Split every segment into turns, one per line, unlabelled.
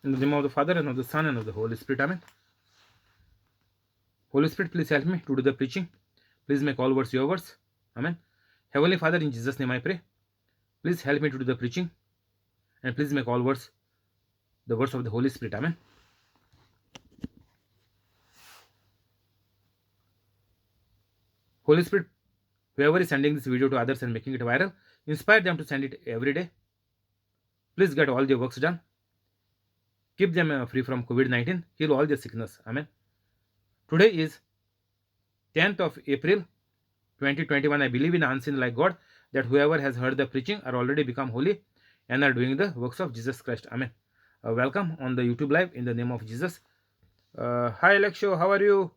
In the name of the Father, and of the Son, and of the Holy Spirit. Amen. Holy Spirit, please help me to do the preaching. Please make all words your words. Amen. Heavenly Father, in Jesus' name I pray. Please help me to do the preaching. And please make all words the words of the Holy Spirit. Amen. Holy Spirit, whoever is sending this video to others and making it viral, inspire them to send it every day. Please get all their works done. Keep them free from COVID-19. Heal all their sickness. Amen. Today is 10th of April 2021. I believe in unseen like God, that whoever has heard the preaching are already become holy and are doing the works of Jesus Christ. Amen. Welcome on the YouTube live in the name of Jesus. Hi Alexio, how are you?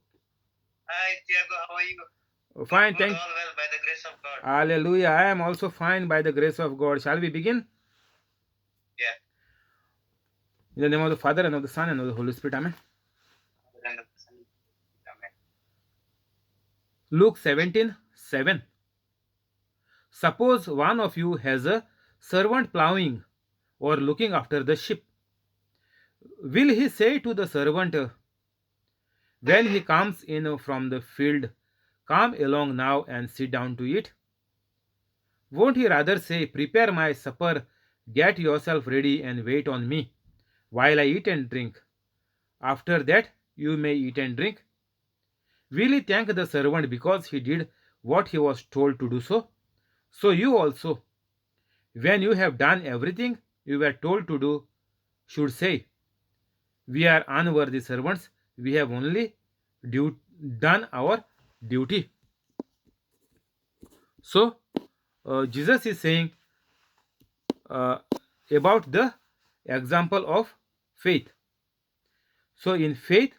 Hi Tiago, how are you?
Fine,
Good,
thank
all well by the grace of God.
Hallelujah. I am also fine by the grace of God. Shall we begin?
Yeah.
In the name of the Father, and of the Son, and of the Holy Spirit. Amen.
Amen.
Luke 17:7. Suppose one of you has a servant plowing or looking after the sheep. Will he say to the servant, when he comes in from the field, come along now and sit down to eat? Won't he rather say, prepare my supper, get yourself ready, and wait on me while I eat and drink? After that, you may eat and drink. Will he thank the servant because he did what he was told to do so? So you also, when you have done everything you were told to do, should say, we are unworthy servants, we have only done our duty. So, Jesus is saying uh, about the example of faith. So, in faith,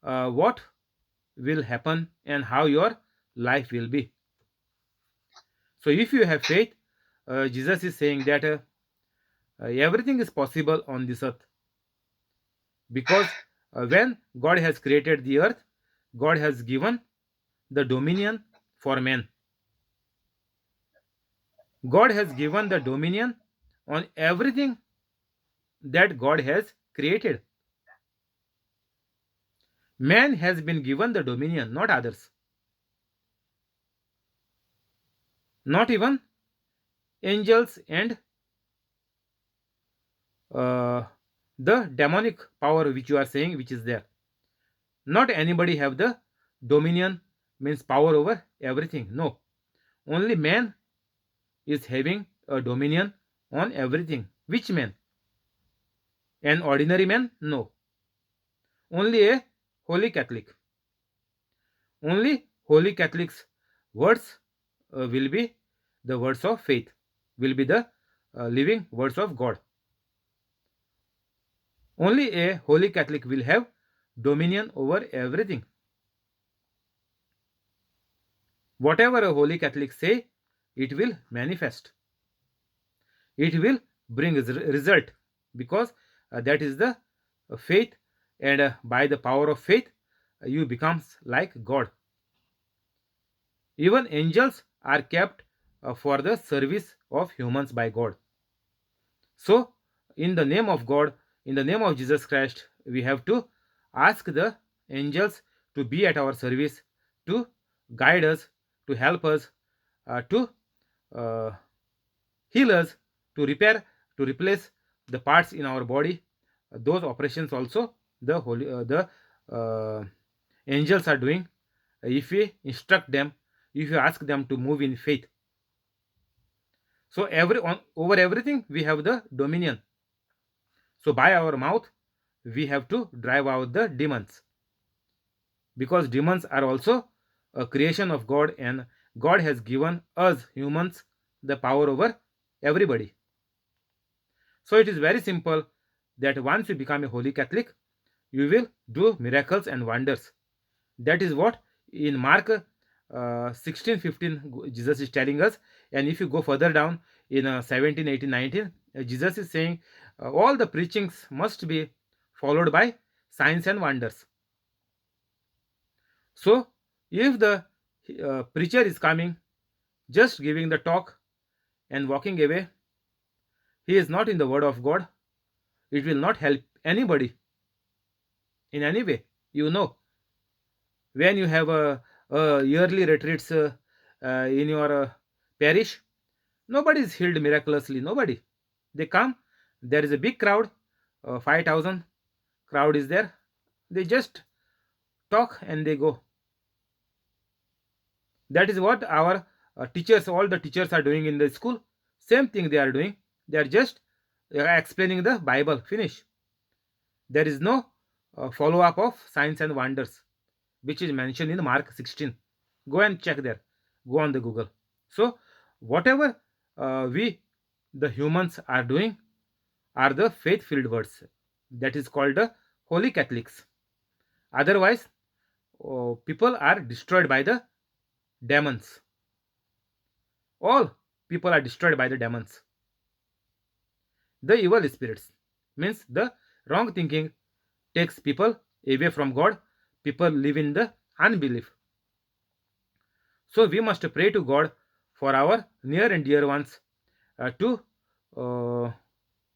what will happen and how your life will be. So, if you have faith, Jesus is saying that everything is possible on this earth, because when God has created the earth, God has given the dominion for man. God has given the dominion on everything that God has created. Man has been given the dominion, not others. Not even angels and uh, the demonic power which you are saying, which is there. Not anybody have the dominion, means power over everything. No. Only man is having a dominion on everything. Which man? An ordinary man? No. Only a holy Catholic. Only holy Catholics' words will be the words of faith, will be the living words of God. Only a holy Catholic will have dominion over everything. Whatever a holy Catholic say, it will manifest. It will bring result, because that is the faith, and by the power of faith, you becomes like God. Even angels are kept for the service of humans by God. So, in the name of God, in the name of Jesus Christ, we have to ask the angels to be at our service, to guide us, to help us, to uh, heal us, to repair, to replace the parts in our body. Those operations also the angels are doing, if we instruct them, if you ask them to move in faith. So over everything we have the dominion. So by our mouth we have to drive out the demons, because demons are also a creation of God, and God has given us humans the power over everybody. So it is very simple, that once you become a holy Catholic, you will do miracles and wonders. That is what in Mark 16:15 Jesus is telling us. And if you go further down in 17, 18, 19, Jesus is saying all the preachings must be followed by signs and wonders. So if the preacher is coming, just giving the talk and walking away, he is not in the word of God. It will not help anybody in any way. You know, when you have a yearly retreats in your parish, nobody is healed miraculously. Nobody. They come, there is a big crowd, 5,000 crowd is there. They just talk and they go. That is what our teachers, all the teachers are doing in the school. Same thing they are doing. They are just explaining the Bible. Finish. There is no follow up of signs and wonders, which is mentioned in Mark 16. Go and check there. Go on the Google. So, whatever we, the humans, are doing are the faith filled words. That is called the Holy Catholics. Otherwise, people are destroyed by the demons. All people are destroyed by the demons. The evil spirits means the wrong thinking takes people away from God. People live in the unbelief. So we must pray to God for our near and dear ones to uh,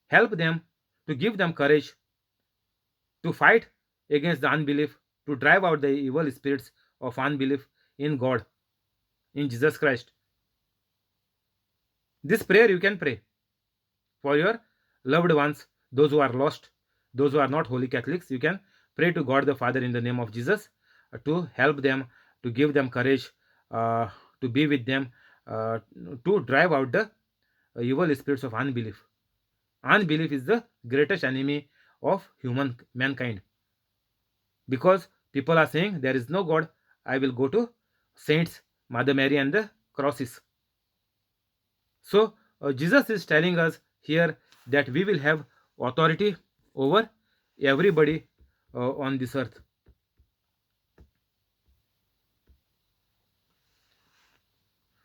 help them, to give them courage to fight against the unbelief, to drive out the evil spirits of unbelief in God, in Jesus Christ. This prayer you can pray for your loved ones, those who are lost, those who are not holy Catholics. You can pray to God the Father in the name of Jesus to help them, to give them courage, uh, to be with them, to drive out the evil spirits of unbelief. Unbelief is the greatest enemy of mankind, because people are saying there is no God. I will go to saints, Mother Mary, and the crosses. So Jesus is telling us here that we will have authority over everybody on this earth.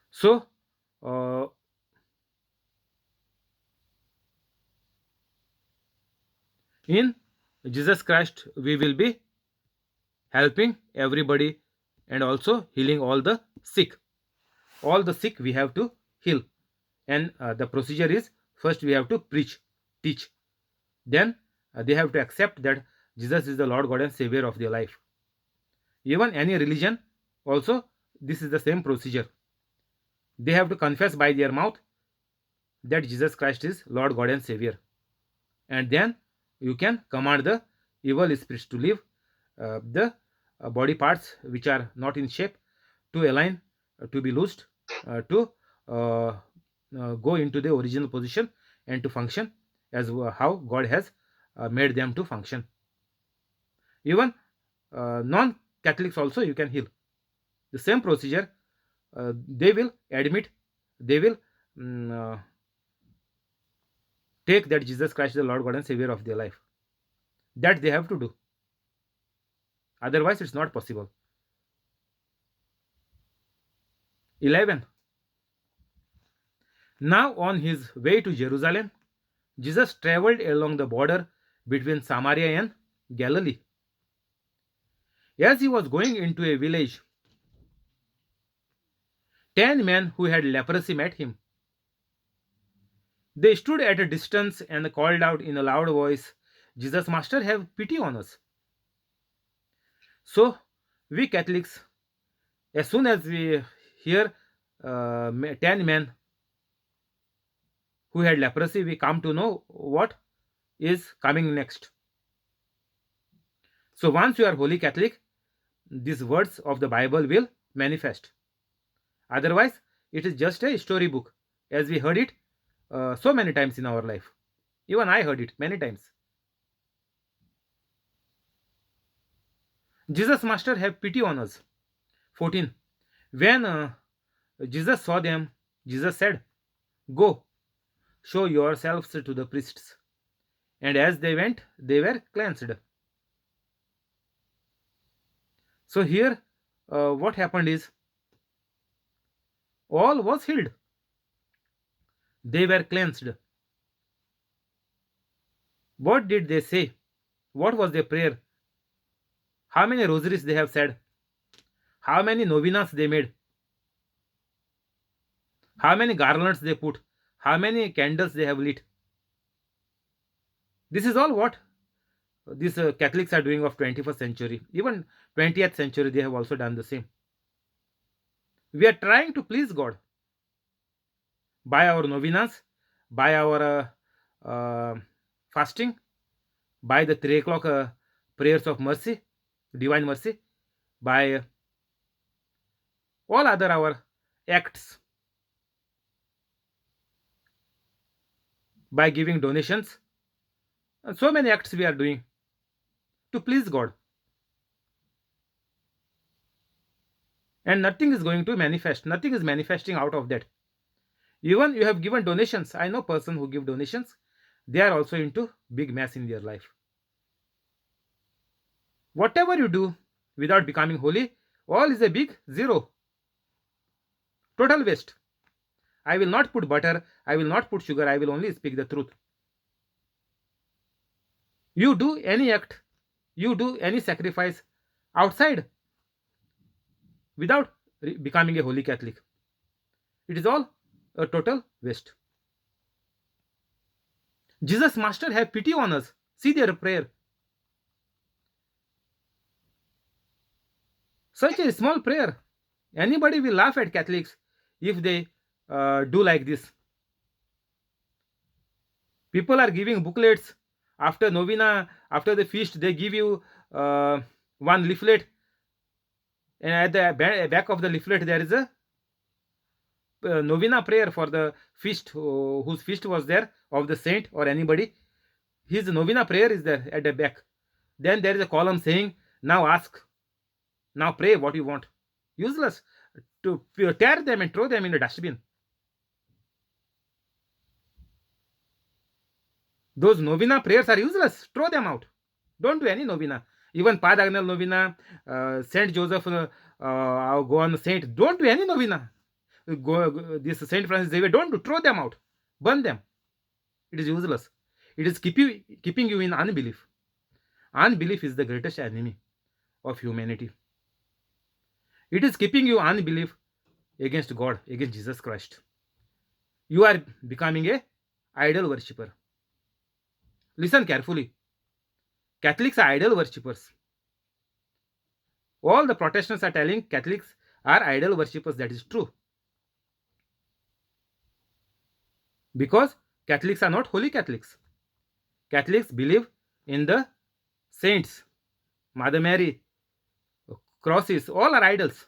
So in Jesus Christ we will be helping everybody and also healing all the sick. All the sick we have to heal, and the procedure is, first we have to preach, teach, then they have to accept that Jesus is the Lord God and Savior of their life. Even any religion also, this is the same procedure. They have to confess by their mouth that Jesus Christ is Lord God and Savior, and then you can command the evil spirits to leave the body parts which are not in shape, to align, to be loosed, to go into the original position and to function as how God has made them to function. Even non-Catholics also you can heal. The same procedure. They will admit, they will take that Jesus Christ is the Lord God and Savior of their life. That they have to do. Otherwise, it's not possible. 11. Now, on his way to Jerusalem, Jesus traveled along the border between Samaria and Galilee. As he was going into a village, 10 men who had leprosy met him. They stood at a distance and called out in a loud voice, Jesus, Master, have pity on us. So, we Catholics, as soon as we hear 10 men who had leprosy, we come to know what is coming next. So, once you are Holy Catholic, these words of the Bible will manifest. Otherwise, it is just a storybook, as we heard it so many times in our life. Even I heard it many times. Jesus, Master, have pity on us. 14. When Jesus saw them, Jesus said, Go, show yourselves to the priests. And as they went, they were cleansed. So here, what happened is, all was healed. They were cleansed. What did they say? What was their prayer? How many rosaries they have said? How many novenas they made? How many garlands they put? How many candles they have lit? This is all what these Catholics are doing of 21st century. Even 20th century, they have also done the same. We are trying to please God by our novenas, by our fasting, by the 3 o'clock prayers of mercy, divine mercy, by all other our acts, by giving donations. And so many acts we are doing to please God. And nothing is going to manifest. Nothing is manifesting out of that. Even you have given donations. I know person who give donations. They are also into big mess in their life. Whatever you do without becoming holy, all is a big zero. Total waste. I will not put butter. I will not put sugar. I will only speak the truth. You do any act, you do any sacrifice outside without becoming a holy Catholic. It is all a total waste. Jesus Master have pity on us. See their prayer. Such a small prayer. Anybody will laugh at Catholics if they do like this. People are giving booklets after novena, after the feast. They give you one leaflet, and at the back of the leaflet there is a novena prayer for the feast, whose feast was there, of the saint or anybody. His novena prayer is there at the back. Then there is a column saying, now ask, now pray what you want. Useless. To tear them and throw them in the dustbin. Those novena prayers are useless. Throw them out. Don't do any novena. Even Padagnal novena, Saint Joseph, go on saint. Don't do any novena. This Saint Francis Xavier, don't do. Throw them out. Burn them. It is useless. It is keeping you in unbelief. Unbelief is the greatest enemy of humanity. It is keeping you unbelief against God, against Jesus Christ. You are becoming a idol worshipper. Listen carefully. Catholics are idol worshippers. All the Protestants are telling Catholics are idol worshippers. That is true. Because Catholics are not holy Catholics. Catholics believe in the saints, Mother Mary, crosses, all are idols.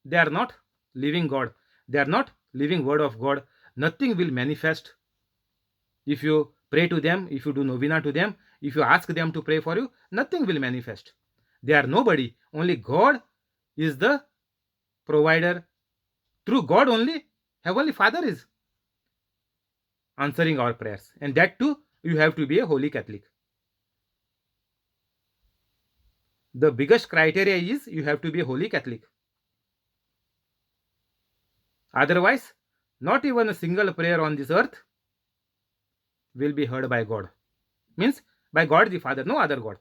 They are not living God. They are not living word of God. Nothing will manifest if you pray to them, if you do novena to them, if you ask them to pray for you. Nothing will manifest. They are nobody. Only God is the provider. Through God only, Heavenly Father is answering our prayers. And that too, you have to be a holy Catholic. The biggest criteria is you have to be a holy Catholic. Otherwise, not even a single prayer on this earth will be heard by God. Means by God the Father, no other God.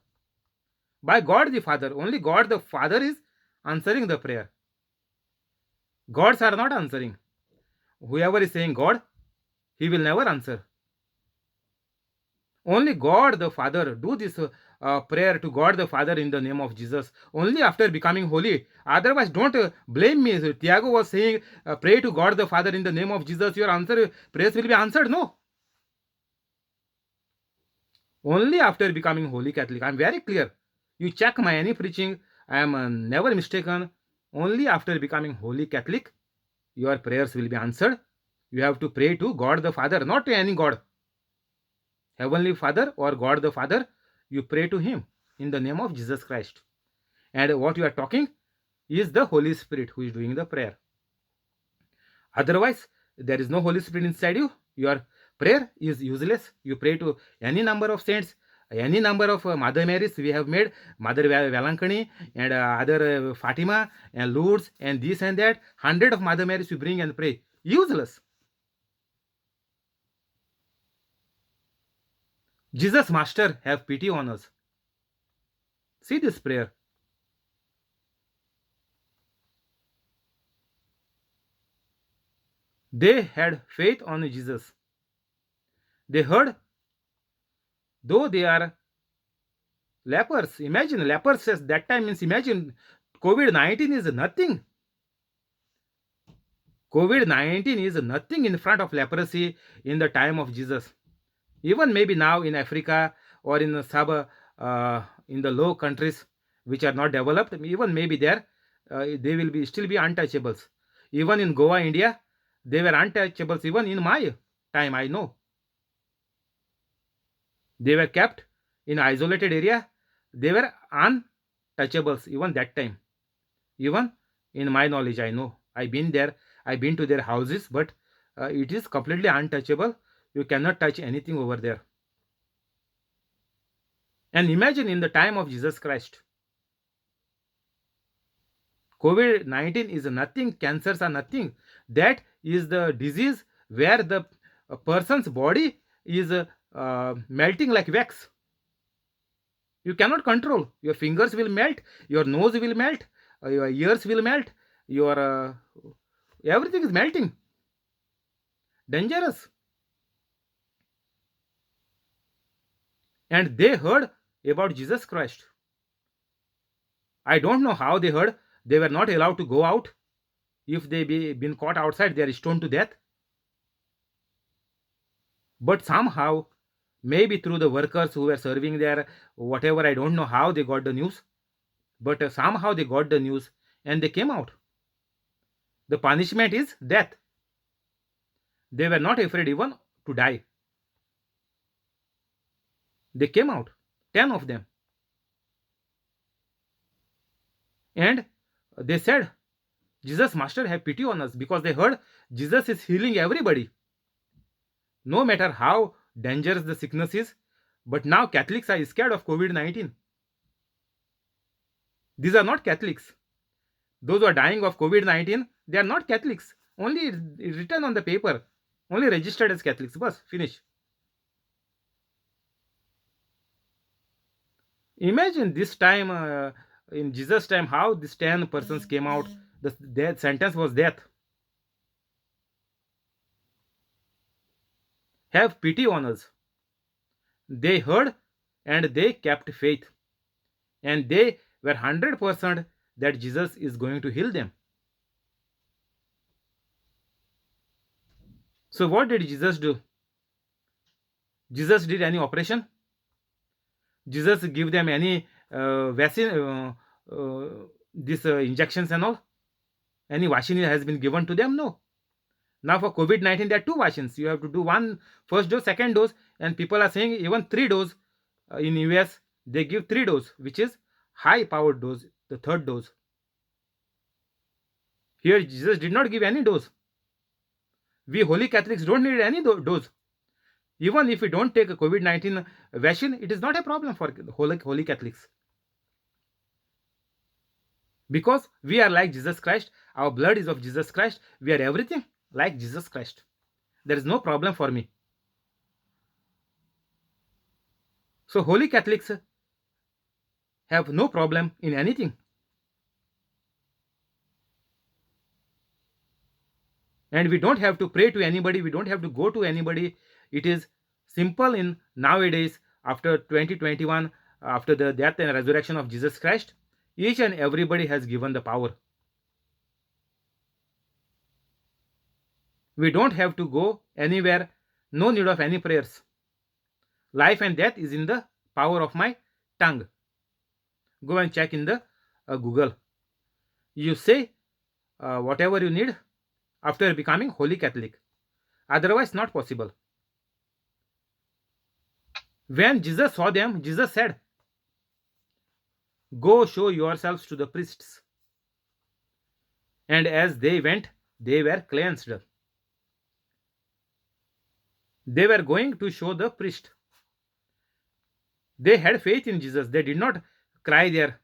By God the Father, only God the Father is answering the prayer. Gods are not answering. Whoever is saying God, he will never answer. Only God the Father. Do this prayer to God the Father in the name of Jesus. Only after becoming holy. Otherwise, don't blame me. Tiago was saying, pray to God the Father in the name of Jesus. Your prayers will be answered. No. Only after becoming holy Catholic. I am very clear. You check my any preaching. I am never mistaken. Only after becoming holy Catholic, your prayers will be answered. You have to pray to God the Father, not to any God. Heavenly Father or God the Father, you pray to him in the name of Jesus Christ. And what you are talking is the Holy Spirit who is doing the prayer. Otherwise, there is no Holy Spirit inside you. Your prayer is useless. You pray to any number of saints, any number of Mother Marys we have made, Mother Valankani and other Fatima and Lourdes and this and that. 100 of Mother Marys you bring and pray. Useless. Jesus Master, have pity on us. See this prayer. They had faith on Jesus. They heard though they are lepers. Imagine lepers says that time means imagine COVID-19 is nothing. COVID-19 is nothing in front of leprosy in the time of Jesus. Even maybe now in Africa or in the in the low countries which are not developed, even maybe there they will be still be untouchables. Even in Goa, India, they were untouchables. Even in my time, I know they were kept in isolated area. They were untouchables even that time. Even in my knowledge, I know I've been there. I've been to their houses, but it is completely untouchable. You cannot touch anything over there. And imagine in the time of Jesus Christ, COVID-19 is nothing, cancers are nothing. That is the disease where the person's body is melting like wax. You cannot control. Your fingers will melt, your nose will melt, your ears will melt, your everything is melting. Dangerous. And they heard about Jesus Christ. I don't know how they heard. They were not allowed to go out. If they been caught outside, they are stoned to death. But somehow, maybe through the workers who were serving there, whatever, I don't know how they got the news. But somehow they got the news and they came out. The punishment is death. They were not afraid even to die. They came out, 10 of them. And they said, Jesus, Master, have pity on us, because they heard Jesus is healing everybody. No matter how dangerous the sickness is, but now Catholics are scared of COVID-19. These are not Catholics. Those who are dying of COVID-19, they are not Catholics. Only written on the paper, only registered as Catholics. Bas, finish. Imagine this time, in Jesus' time, how these 10 persons came out. The death sentence was death. Have pity on us. They heard and they kept faith. And they were 100% that Jesus is going to heal them. So, what did Jesus do? Jesus did any operation? Jesus give them any vaccine, these injections and all? Any vaccine has been given to them? No. Now for COVID-19, there are two vaccines. You have to do one first dose, second dose, and people are saying even 3 dose. In US, they give 3 dose, which is high-powered dose, the third dose. Here, Jesus did not give any dose. We Holy Catholics don't need any dose. Even if we don't take a COVID-19 vaccine, it is not a problem for Holy Catholics. Because we are like Jesus Christ, our blood is of Jesus Christ, we are everything like Jesus Christ. There is no problem for me. So Holy Catholics have no problem in anything. And we don't have to pray to anybody, we don't have to go to anybody. It is simple in nowadays, after 2021, after the death and resurrection of Jesus Christ, each and everybody has given the power. We don't have to go anywhere, no need of any prayers. Life and death is in the power of my tongue. Go and check in the Google. You say whatever you need after becoming Holy Catholic. Otherwise, not possible. When Jesus saw them, Jesus said, "Go show yourselves to the priests." And as they went, they were cleansed. They were going to show the priest. They had faith in Jesus. They did not cry there,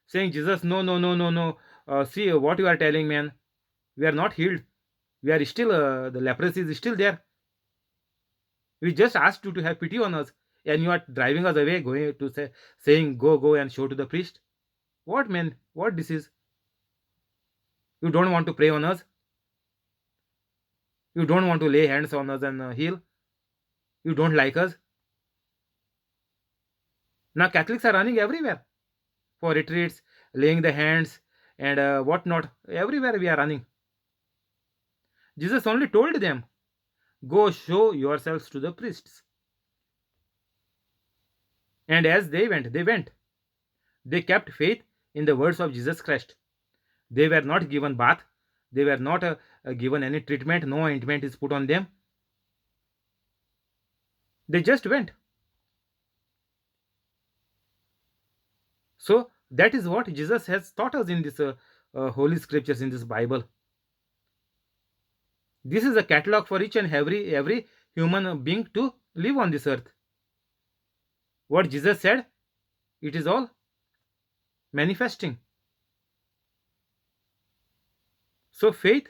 saying, "Jesus, no, no, no, no, no. See what you are telling, man. We are not healed. We are still, the leprosy is still there. We just asked you to have pity on us, and you are driving us away, going to saying, go and show to the priest. What, man? What this is? You don't want to pray on us? You don't want to lay hands on us and heal? You don't like us? Now Catholics are running everywhere for retreats, laying the hands, and whatnot. Everywhere we are running. Jesus only told them, "Go show yourselves to the priests." And as they went, they went. They kept faith in the words of Jesus Christ. They were not given bath. They were not given any treatment. No ointment is put on them. They just went. So that is what Jesus has taught us in this holy scriptures, in this Bible. This is a catalog for each and every human being to live on this earth. What Jesus said, it is all manifesting. So faith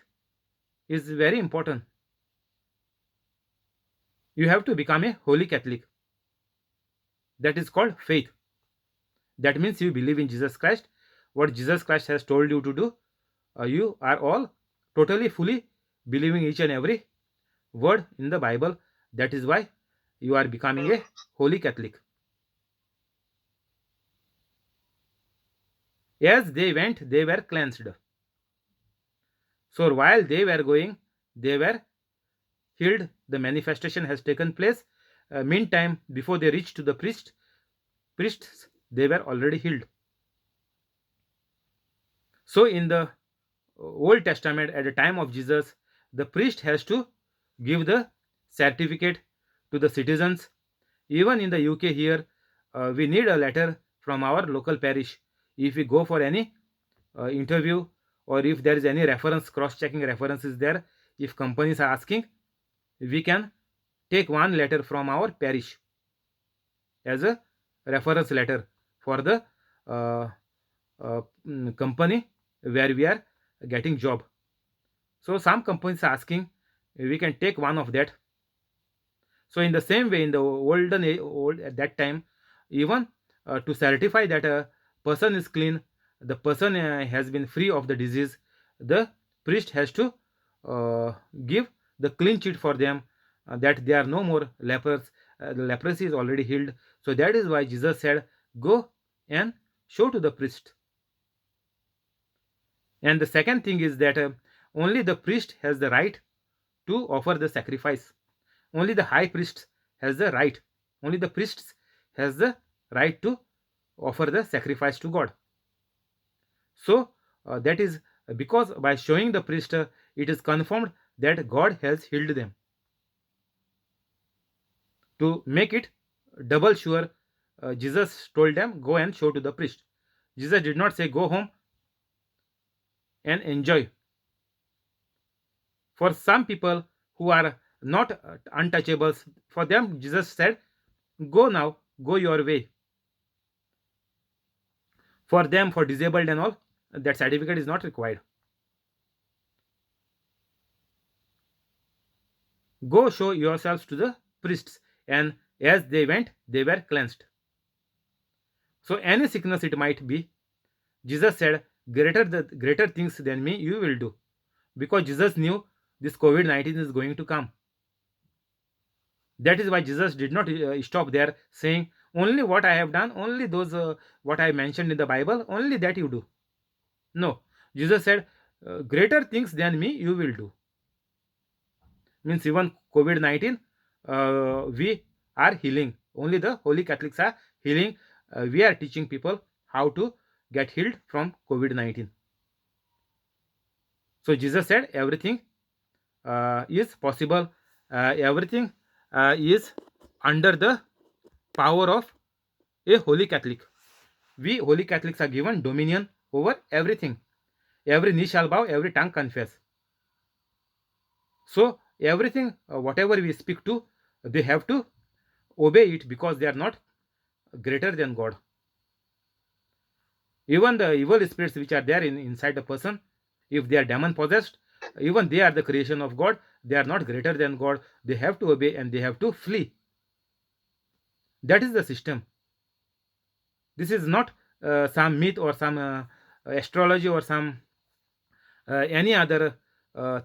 is very important. You have to become a holy Catholic. That is called faith. That means you believe in Jesus Christ. What Jesus Christ has told you to do, you are all totally fully believing each and every word in the Bible. That is why you are becoming a holy Catholic. As they went, they were cleansed. So while they were going, they were healed. The manifestation has taken place. Meantime, before they reached to the priests, they were already healed. So in the Old Testament, at the time of Jesus, the priest has to give the certificate to the citizens. Even in the UK here, we need a letter from our local parish. If we go for any interview, or if there is any reference, cross-checking references there, if companies are asking, we can take one letter from our parish as a reference letter for the company where we are getting job. So some companies are asking, we can take one of that. So in the same way, in the olden old at that time, even to certify that a person is clean, the person has been free of the disease, the priest has to give the clean sheet for them, that they are no more lepers. The leprosy is already healed. So that is why Jesus said, "Go and show to the priest." And the second thing is that only the priest has the right to offer the sacrifice. Only the high priest has the right. Only the priests has the right to offer the sacrifice to God. So that is because by showing the priest, it is confirmed that God has healed them. To make it double sure, Jesus told them, "Go and show to the priest." Jesus did not say, "Go home and enjoy." For some people who are not untouchables, for them Jesus said, "Go now, go your way." For them, for disabled and all, that certificate is not required. Go show yourselves to the priests. And as they went, they were cleansed. So any sickness it might be, Jesus said, greater things than me you will do. Because Jesus knew this COVID-19 is going to come. That is why Jesus did not stop there saying, "Only what I have done, only those what I mentioned in the Bible, only that you do." No, Jesus said, "Greater things than me you will do." Means even COVID-19, we are healing. Only the Holy Catholics are healing. We are teaching people how to get healed from COVID-19. So Jesus said everything is possible. Everything is under the power of a Holy Catholic. We Holy Catholics are given dominion over everything. Every knee shall bow, every tongue confess. So everything, whatever we speak to, they have to obey it because they are not greater than God. Even the evil spirits which are there inside the person, if they are demon possessed, even they are the creation of God. They are not greater than God. They have to obey and they have to flee. That is the system. This is not some myth or some astrology or some any other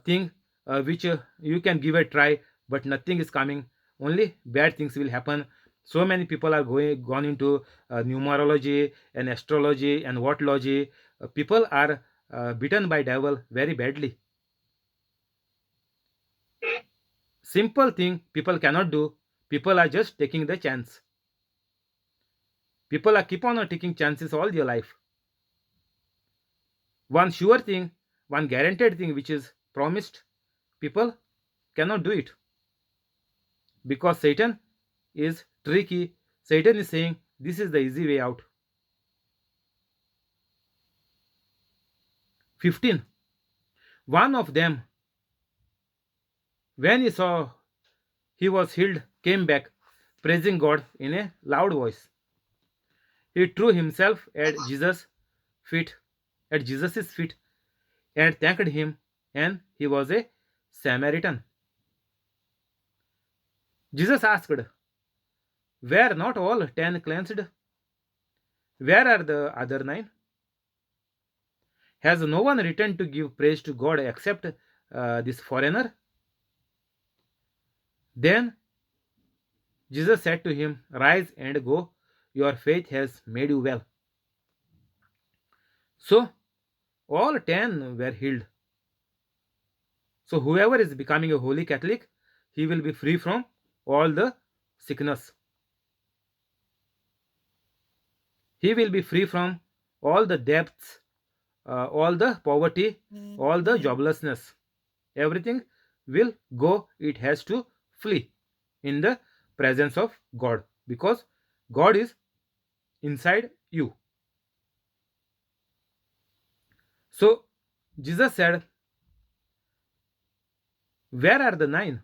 thing which you can give a try, but nothing is coming. Only bad things will happen. So many people are gone into numerology and astrology and whatology. People are bitten by devil very badly. Simple thing people cannot do. People are just taking the chance. People are keep on taking chances all their life. One sure thing, one guaranteed thing which is promised, people cannot do it because Satan is tricky. Satan is saying this is the easy way out. 15. One of them, when he saw he was healed, came back, praising God in a loud voice. He threw himself feet, at Jesus' feet, and thanked him, and he was a Samaritan. Jesus asked, were not all 10 cleansed? Where are the other 9? Has no one returned to give praise to God except this foreigner? Then Jesus said to him, rise and go, your faith has made you well. So all 10 were healed. So whoever is becoming a holy Catholic, he will be free from all the sickness. He will be free from all the debts, all the poverty, all the joblessness. Everything will go, it has to flee in the presence of God because God is inside you. So Jesus said, where are the 9?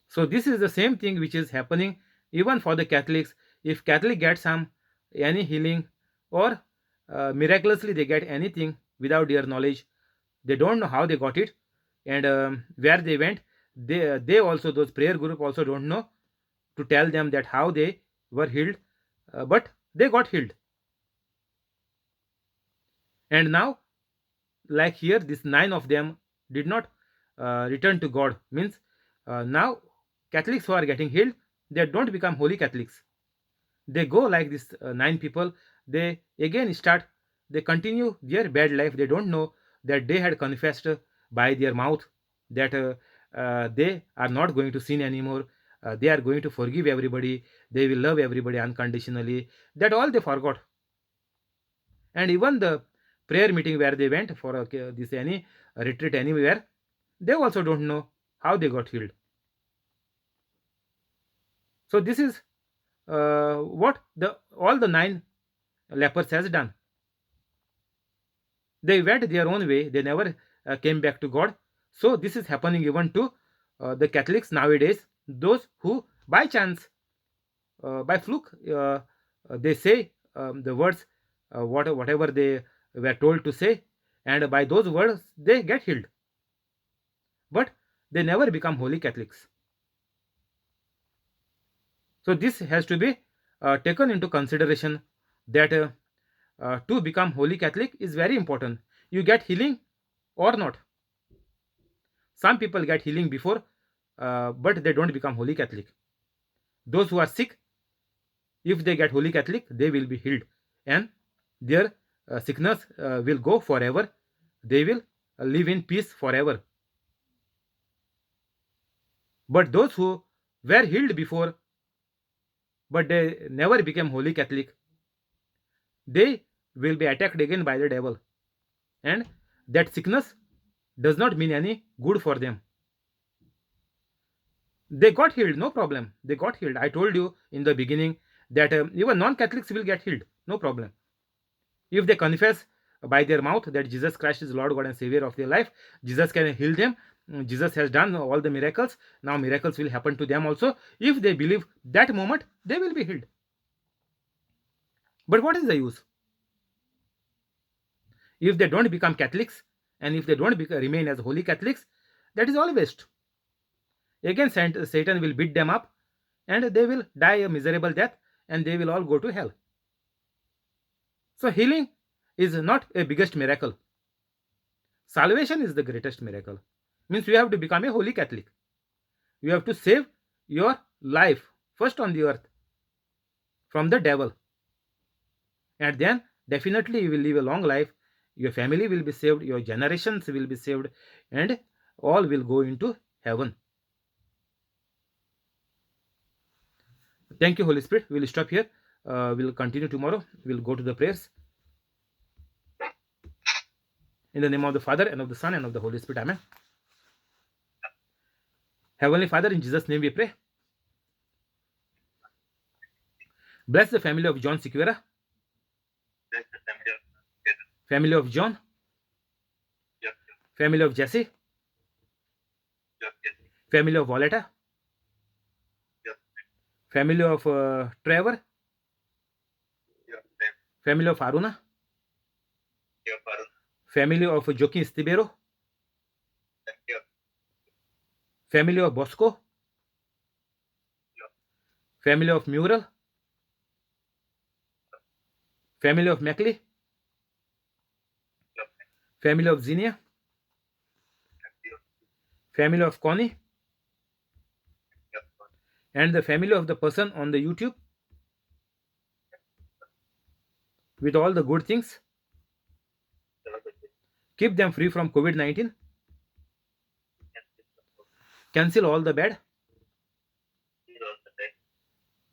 So this is the same thing which is happening even for the Catholics. If Catholic get some any healing or miraculously they get anything without their knowledge, they don't know how they got it and where they went. They also, those prayer group also don't know to tell them that how they were healed, but they got healed. And now, like here, this 9 of them did not return to God. Means now Catholics who are getting healed, they don't become holy Catholics. They go like this 9 people. They again start. They continue their bad life. They don't know that they had confessed by their mouth that they are not going to sin anymore. They are going to forgive everybody. They will love everybody unconditionally. That all they forgot. And even the prayer meeting where they went for this any retreat anywhere, they also don't know how they got healed. So this is what the all the 9 lepers has done. They went their own way. They never came back to God. So this is happening even to the Catholics nowadays. Those who by chance, by fluke, they say the words, whatever they were told to say, and by those words they get healed. But they never become holy Catholics. So this has to be taken into consideration that to become holy Catholic is very important. You get healing or not. Some people get healing before, but they don't become holy Catholic. Those who are sick, if they get holy Catholic, they will be healed, and their sickness will go forever. They will live in peace forever. But those who were healed before, but they never became holy Catholic, they will be attacked again by the devil, and that sickness does not mean any good for them. They got healed, no problem. They got healed. I told you in the beginning that even non-Catholics will get healed, no problem. If they confess by their mouth that Jesus Christ is Lord God and Savior of their life, Jesus can heal them. Jesus has done all the miracles. Now miracles will happen to them also. If they believe that moment, they will be healed. But what is the use? If they don't become Catholics and if they don't remain as holy Catholics, that is all waste. Again, Satan will beat them up and they will die a miserable death and they will all go to hell. So, healing is not a biggest miracle. Salvation is the greatest miracle. Means you have to become a holy Catholic. You have to save your life first on the earth from the devil, and then definitely you will live a long life. Your family will be saved, your generations will be saved, and all will go into heaven. Thank you, Holy Spirit. We'll stop here. We'll continue tomorrow. We'll go to the prayers. In the name of the Father, and of the Son, and of the Holy Spirit. Amen. Heavenly Father, in Jesus' name we pray. Bless the family of John Sequeira,
Bless the family of
family of John,
Yes,
family of Jesse,
yes, yes,
family of Violetta,
yes,
family of Trevor,
yes,
family of Aruna,
yes, Varun,
family of Joaquin Estibero,
yes,
family of Bosco,
yes,
family of Mural, family of Mackley,
yes,
family of Zinnia,
yes,
family of Connie,
yes,
and the family of the person on the YouTube with all the good things. Keep them free from COVID 19. Cancel all the bad.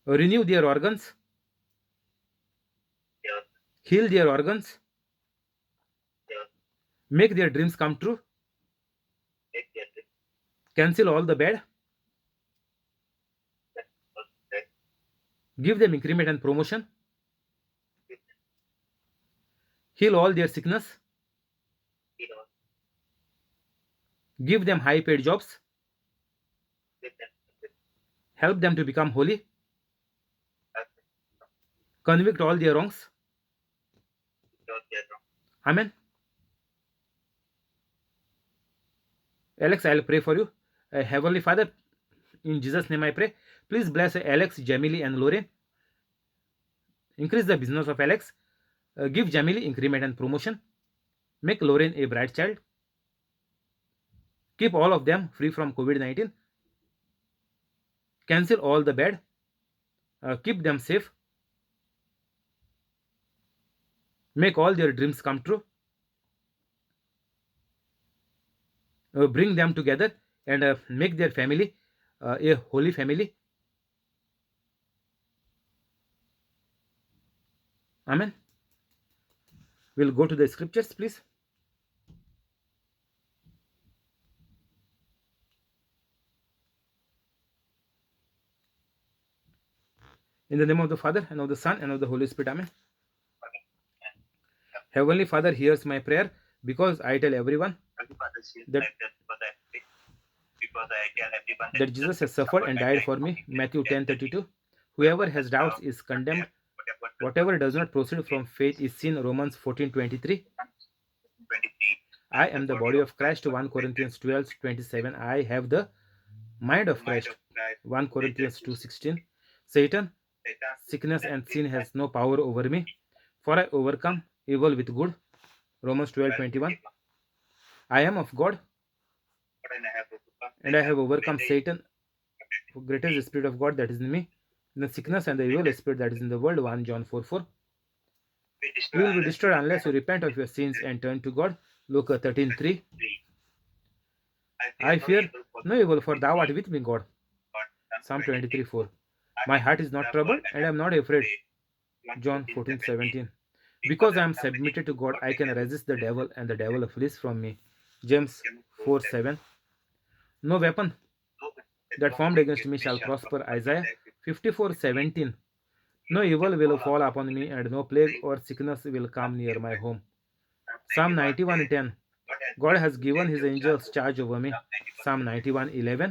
Renew their organs. Heal their organs. Make their dreams come true. Cancel all the bad. Give them increment and promotion. Heal all their sickness. Give them high paid jobs. Help them to become holy. Convict all their wrongs. Amen. Alex, I'll pray for you. Heavenly Father, in Jesus' name I pray. Please bless Alex, Jamili, and Lorraine. Increase the business of Alex. Give Jamili increment and promotion. Make Lorraine a bright child. Keep all of them free from COVID 19. Cancel all the bad. Keep them safe. Make all their dreams come true. Bring them together and make their family a holy family. Amen. We'll go to the scriptures, please. In the name of the Father, and of the Son, and of the Holy Spirit. Amen. Heavenly Father hears my prayer because I tell everyone that that Jesus has suffered and died for me. Matthew 10:32. Whoever has doubts is condemned. Whatever does not proceed from faith is sin. Romans 14:23. I am the body of Christ. 1 Corinthians 12:27. I have the mind of Christ. 1 Corinthians 2:16. Satan, sickness and sin has no power over me, for I overcome evil with good. Romans 12:21. I am of God, and I have overcome Satan. Greater is the Spirit of God that is in me, the sickness and the evil spirit that is in the world. 1 John 4:4. You will be destroyed unless you repent of your sins and turn to God. Luke 13:3. I fear no evil, for thou art with me, God. Psalm 23:4. My heart is not troubled, and I am not afraid. John 14:17. Because I am submitted to God, I can resist the devil, and the devil flees from me. James 4:7. No weapon that formed against me shall prosper. Isaiah 54:17. No evil will fall upon me, and no plague or sickness will come near my home. Psalm 91:10. God has given his angels charge over me. Psalm 91:11.